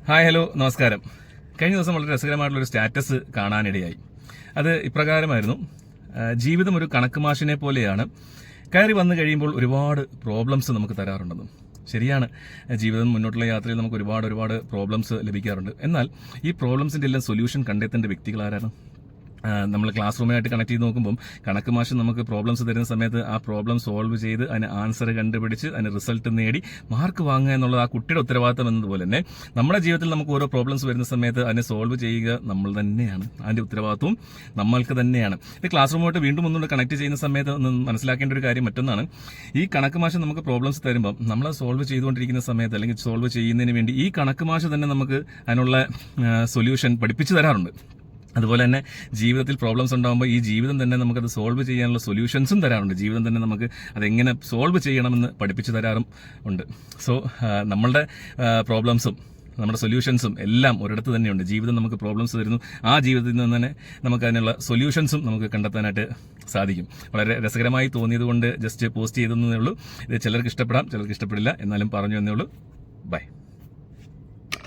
Hi hello നമസ്കാരം. കഴിഞ്ഞ ദിവസം വളരെ രസകരമായിട്ടുള്ളൊരു സ്റ്റാറ്റസ് കാണാനിടയായി. അത് ഇപ്രകാരമായിരുന്നു: ജീവിതം ഒരു കണക്ക് മാഷിനെ പോലെയാണ്, കയറി വന്നു കഴിയുമ്പോൾ ഒരുപാട് പ്രോബ്ലംസ് നമുക്ക് തരാറുണ്ടെന്നും. ശരിയാണ്, ജീവിതം മുന്നോട്ടുള്ള യാത്രയിൽ നമുക്ക് ഒരുപാട് പ്രോബ്ലംസ് ലഭിക്കാറുണ്ട്. എന്നാൽ ഈ പ്രോബ്ലംസിന്റെ എല്ലാം സൊല്യൂഷൻ കണ്ടെത്തേണ്ട വ്യക്തികൾ ആരാണ്? നമ്മൾ ക്ലാസ് റൂമായിട്ട് കണക്ട് ചെയ്ത് നോക്കുമ്പോൾ കണക്ക് മാഷ് നമുക്ക് പ്രോബ്ലംസ് തരുന്ന സമയത്ത് ആ പ്രോബ്ലം സോൾവ് ചെയ്ത് അതിന് ആൻസർ കണ്ടുപിടിച്ച് അതിന് റിസൾട്ട് നേടി മാർക്ക് വാങ്ങുക എന്നുള്ളത് ആ കുട്ടിയുടെ ഉത്തരവാദിത്തം എന്നതുപോലെ തന്നെ നമ്മുടെ ജീവിതത്തിൽ നമുക്ക് ഓരോ പ്രോബ്ലംസ് വരുന്ന സമയത്ത് അതിനെ സോൾവ് ചെയ്യുക നമ്മൾ തന്നെയാണ്. അതിന്റെ ഉത്തരവാദിത്വവും നമ്മൾക്ക് തന്നെയാണ്. ഇത് ക്ലാസ് റൂമായിട്ട് വീണ്ടും ഒന്നുകൂടെ കണക്ട് ചെയ്യുന്ന സമയത്ത് മനസ്സിലാക്കേണ്ട ഒരു കാര്യം മറ്റൊന്നാണ്: ഈ കണക്ക് മാഷ് നമുക്ക് പ്രോബ്ലംസ് തരുമ്പോൾ നമ്മൾ സോൾവ് ചെയ്തുകൊണ്ടിരിക്കുന്ന സമയത്ത് അല്ലെങ്കിൽ സോൾവ് ചെയ്യുന്നതിന് വേണ്ടി ഈ കണക്ക് മാഷ് തന്നെ നമുക്ക് അതിനുള്ള സൊല്യൂഷൻ പഠിപ്പിച്ചു തരാറുണ്ട്. അതുപോലെ തന്നെ ജീവിതത്തിൽ പ്രോബ്ലംസ് ഉണ്ടാകുമ്പോൾ ഈ ജീവിതം തന്നെ നമുക്കത് സോൾവ് ചെയ്യാനുള്ള സൊല്യൂഷൻസും തരാറുണ്ട്. ജീവിതം തന്നെ നമുക്ക് അതെങ്ങനെ സോൾവ് ചെയ്യണമെന്ന് പഠിപ്പിച്ചു തരാറും ഉണ്ട്. സോ നമ്മളുടെ പ്രോബ്ലംസും നമ്മുടെ സൊല്യൂഷൻസും എല്ലാം ഒരിടത്ത് തന്നെയുണ്ട്. ജീവിതം നമുക്ക് പ്രോബ്ലംസ് തരുന്നു, ആ ജീവിതത്തിൽ നിന്ന് തന്നെ നമുക്ക് അതിനുള്ള സൊല്യൂഷൻസും നമുക്ക് കണ്ടെത്താനായിട്ട് സാധിക്കും. വളരെ രസകരമായി തോന്നിയത് കൊണ്ട് ജസ്റ്റ് പോസ്റ്റ് ചെയ്തേ ഉള്ളൂ. ഇത് ചിലർക്ക് ഇഷ്ടപ്പെടാം, ചിലർക്ക് ഇഷ്ടപ്പെടില്ല, എന്നാലും പറഞ്ഞു എന്നേ ഉള്ളൂ. ബൈ.